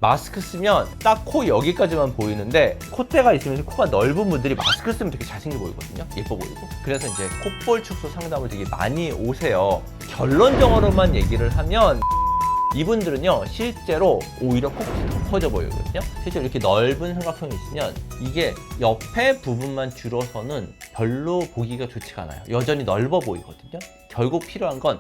마스크 쓰면 딱 코 여기까지만 보이는데 콧대가 있으면서 코가 넓은 분들이 마스크 쓰면 되게 잘생겨 보이거든요. 예뻐 보이고. 그래서 이제 콧볼 축소 상담을 되게 많이 오세요. 결론적으로만 얘기를 하면 이분들은요 실제로 오히려 코끝이 더 커져 보이거든요. 실제로 이렇게 넓은 삼각형이 있으면 이게 옆에 부분만 줄어서는 별로 보기가 좋지가 않아요. 여전히 넓어 보이거든요. 결국 필요한 건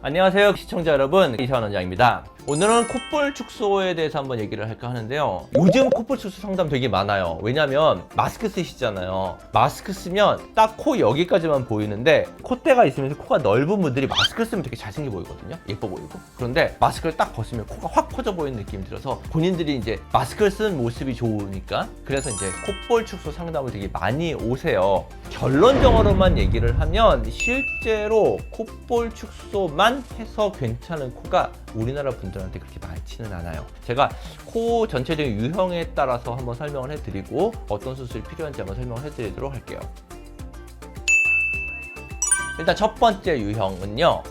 안녕하세요 시청자 여러분, 이세환 원장입니다. 오늘은 콧볼 축소에 대해서 한번 얘기를 할까 하는데요. 요즘 콧볼 축소 상담 되게 많아요. 왜냐면 마스크 쓰시잖아요. 마스크 쓰면 딱 코 여기까지만 보이는데 콧대가 있으면서 코가 넓은 분들이 마스크 쓰면 되게 잘생겨 보이거든요. 예뻐 보이고. 그런데 마스크를 딱 벗으면 코가 확 커져 보이는 느낌이 들어서 본인들이 이제 마스크를 쓴 모습이 좋으니까 그래서 이제 콧볼 축소 상담을 되게 많이 오세요. 결론적으로만 얘기를 하면 실제로 콧볼 축소만 해서 괜찮은 코가 우리나라 분들한테 그렇게 많지는 않아요. 제가 코 전체적인 유형에 따라서 한번 설명을 해드리고 어떤 수술이 필요한지 한번 설명을 해드리도록 할게요. 일단 첫 번째 유형은요,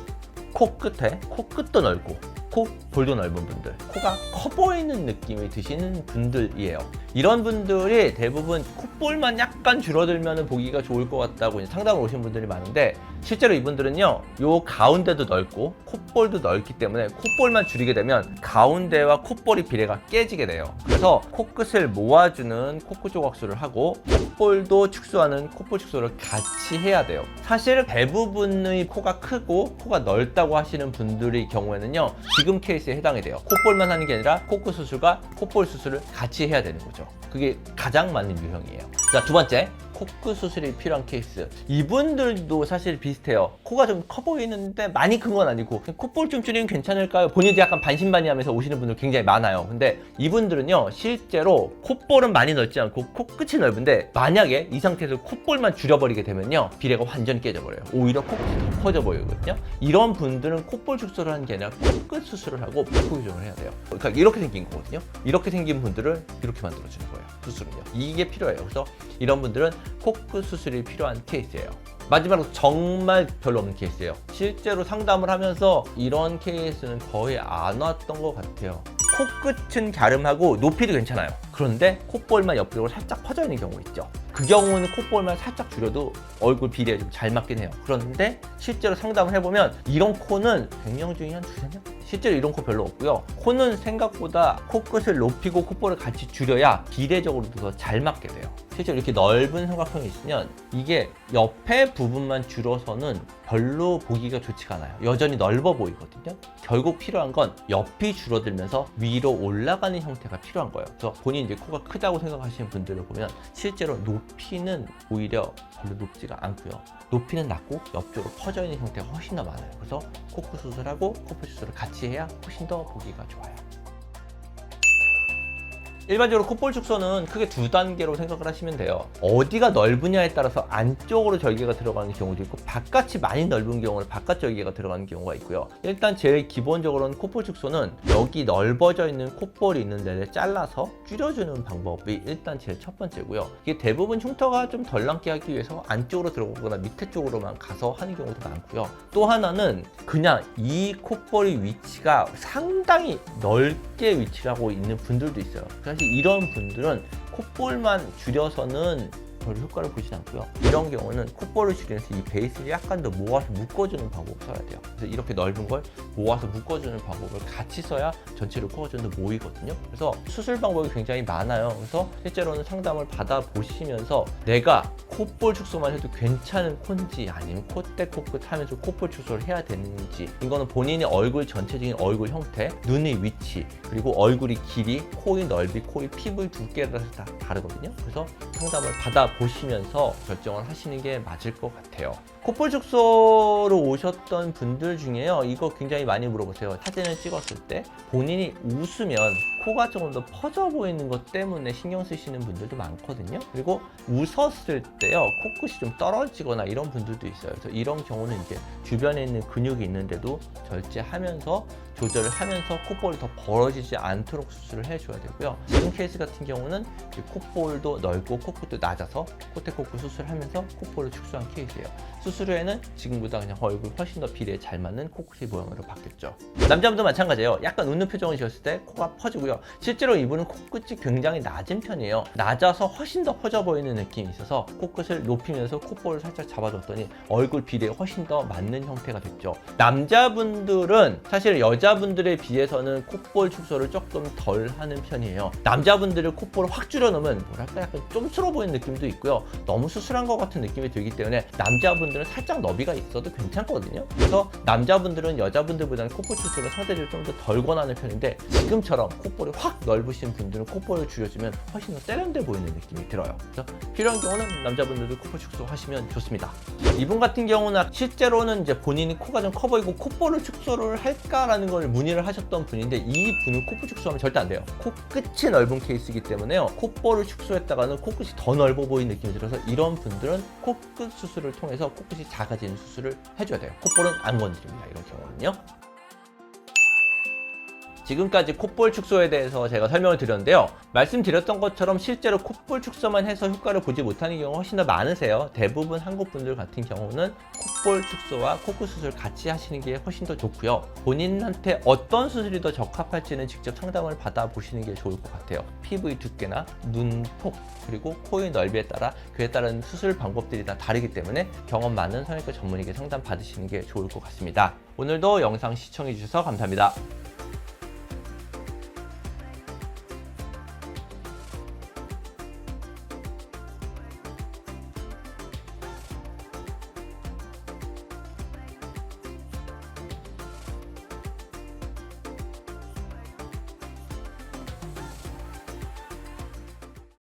코끝에 코끝도 넓고 코볼도 넓은 분들, 코가 커 보이는 느낌이 드시는 분들이에요. 이런 분들이 대부분 콧볼만 약간 줄어들면 보기가 좋을 것 같다고 상담을 오신 분들이 많은데 실제로 이분들은요 요 가운데도 넓고 콧볼도 넓기 때문에 콧볼만 줄이게 되면 가운데와 콧볼이 비례가 깨지게 돼요. 그래서 코끝을 모아주는 코끝 조각술을 하고 콧볼도 축소하는 콧볼 축소를 같이 해야 돼요. 사실 대부분의 코가 크고 코가 넓다고 하시는 분들의 경우에는요 지금 케이스에 해당이 돼요. 콧볼만 하는 게 아니라 코끝 수술과 콧볼 수술을 같이 해야 되는 거죠. 그게 가장 맞는 유형이에요. 자, 두 번째, 코끝 수술이 필요한 케이스. 이분들도 사실 비슷해요. 코가 좀 커 보이는데 많이 큰 건 아니고 콧볼 좀 줄이면 괜찮을까요? 본인도 약간 반신반의하면서 오시는 분들 굉장히 많아요. 근데 이분들은요 실제로 콧볼은 많이 넓지 않고 코끝이 넓은데 만약에 이 상태에서 콧볼만 줄여버리게 되면요 비례가 완전히 깨져버려요. 오히려 코끝이 더 커져 보이거든요. 이런 분들은 콧볼 축소를 하는 게 아니라 코끝 수술을 하고 코 교정을 해야 돼요. 그러니까 이렇게 생긴 거거든요. 이렇게 생긴 분들을 이렇게 만들어주는 거예요. 수술은요. 이게 필요해요. 그래서 이런 분들은 코끝 수술이 필요한 케이스예요. 마지막으로 정말 별로 없는 케이스예요. 실제로 상담을 하면서 이런 케이스는 거의 안 왔던 것 같아요. 코끝은 갸름하고 높이도 괜찮아요. 그런데 콧볼만 옆으로 살짝 퍼져 있는 경우 있죠. 그 경우는 콧볼만 살짝 줄여도 얼굴 비례에 좀 잘 맞긴 해요. 그런데 실제로 상담을 해보면 이런 코는 100명 중에 한 2~3명? 실제로 이런 코 별로 없고요. 코는 생각보다 코끝을 높이고 콧볼을 같이 줄여야 비례적으로 더 잘 맞게 돼요. 실제로 이렇게 넓은 삼각형이 있으면 이게 옆에 부분만 줄어서는 별로 보기가 좋지가 않아요. 여전히 넓어 보이거든요. 결국 필요한 건 옆이 줄어들면서 위로 올라가는 형태가 필요한 거예요. 그래서 본인이 이제 코가 크다고 생각하시는 분들을 보면 실제로 높이는 오히려 별로 높지가 않고요. 높이는 낮고 옆쪽으로 퍼져 있는 형태가 훨씬 더 많아요. 그래서 코끝 수술하고 코볼 수술을 같이 해야 훨씬 더 보기가 좋아요. 일반적으로 콧볼 축소는 크게 두 단계로 생각을 하시면 돼요. 어디가 넓으냐에 따라서 안쪽으로 절개가 들어가는 경우도 있고 바깥이 많이 넓은 경우는 바깥 절개가 들어가는 경우가 있고요. 일단 제일 기본적으로는 콧볼 축소는 여기 넓어져 있는 콧볼이 있는 데를 잘라서 줄여주는 방법이 일단 제일 첫 번째고요. 이게 대부분 흉터가 좀 덜 남게 하기 위해서 안쪽으로 들어가거나 밑에 쪽으로만 가서 하는 경우도 많고요. 또 하나는 그냥 이 콧볼의 위치가 상당히 넓게 위치를 하고 있는 분들도 있어요. 사실 이런 분들은 콧볼만 줄여서는 별로 효과를 보시지 않고요. 이런 경우는 콧볼을 줄이면서 이 베이스를 약간 더 모아서 묶어주는 방법을 써야 돼요. 그래서 이렇게 넓은 걸 모아서 묶어주는 방법을 같이 써야 전체로 코가 좀 더 모이거든요. 그래서 수술 방법이 굉장히 많아요. 그래서 실제로는 상담을 받아보시면서 내가 콧볼 축소만 해도 괜찮은 콘지 아니면 콧대 코끝 하면서 콧볼 축소를 해야 되는지, 이거는 본인의 얼굴 전체적인 얼굴 형태, 눈의 위치, 그리고 얼굴의 길이, 코의 넓이, 코의 피부의 두께에 따라서 다 다르거든요. 그래서 상담을 받아보시면서 결정을 하시는 게 맞을 것 같아요. 콧볼 축소로 오셨던 분들 중에요, 이거 굉장히 많이 물어보세요. 사진을 찍었을 때 본인이 웃으면 코가 조금 더 퍼져 보이는 것 때문에 신경 쓰시는 분들도 많거든요. 그리고 웃었을 때요, 코끝이 좀 떨어지거나 이런 분들도 있어요. 그래서 이런 경우는 이제 주변에 있는 근육이 있는데도 절제하면서 조절을 하면서 콧볼이 더 벌어지지 않도록 수술을 해줘야 되고요. 지금 케이스 같은 경우는 콧볼도 넓고 코끝도 낮아서 코대 코끝 수술하면서 콧볼을 축소한 케이스예요. 수술 수술 후에는 지금보다 그냥 얼굴 훨씬 더 비례에 잘 맞는 코끝의 모양으로 바뀌었죠. 남자분도 마찬가지예요. 약간 웃는 표정을 지었을 때 코가 퍼지고요. 실제로 이분은 코끝이 굉장히 낮은 편이에요. 낮아서 훨씬 더 퍼져 보이는 느낌이 있어서 코끝을 높이면서 콧볼을 살짝 잡아줬더니 얼굴 비례에 훨씬 더 맞는 형태가 됐죠. 남자분들은 사실 여자분들에 비해서는 콧볼 축소를 조금 덜 하는 편이에요. 남자분들은 콧볼을 확 줄여놓으면 뭐랄까 약간 쫌스러워 보이는 느낌도 있고요. 너무 수술한 것 같은 느낌이 들기 때문에 남자분들은 살짝 너비가 있어도 괜찮거든요. 그래서 남자분들은 여자분들보다는 콧볼 축소를 상대적으로 좀 더 덜 권하는 편인데 지금처럼 콧볼이 확 넓으신 분들은 콧볼을 줄여주면 훨씬 더 세련돼 보이는 느낌이 들어요. 그래서 필요한 경우는 남자분들도 콧볼 축소 하시면 좋습니다. 이분 같은 경우는 실제로는 이제 본인이 코가 좀 커 보이고 콧볼을 축소를 할까라는 걸 문의를 하셨던 분인데 이 분은 콧볼 축소하면 절대 안 돼요. 코끝이 넓은 케이스이기 때문에요. 콧볼을 축소했다가는 코끝이 더 넓어 보이는 느낌이 들어서 이런 분들은 코끝 수술을 통해서 코끝이 작아지는 수술을 해줘야 돼요. 콧볼은 안 건드립니다. 이런 경우는요. 지금까지 콧볼 축소에 대해서 제가 설명을 드렸는데요. 말씀드렸던 것처럼 실제로 콧볼 축소만 해서 효과를 보지 못하는 경우가 훨씬 더 많으세요. 대부분 한국 분들 같은 경우는 콧볼 축소와 코끝 수술 같이 하시는 게 훨씬 더 좋고요. 본인한테 어떤 수술이 더 적합할지는 직접 상담을 받아보시는 게 좋을 것 같아요. 피부의 두께나 눈폭 그리고 코의 넓이에 따라 그에 따른 수술 방법들이 다 다르기 때문에 경험 많은 성형외과 전문의에게 상담 받으시는 게 좋을 것 같습니다. 오늘도 영상 시청해 주셔서 감사합니다.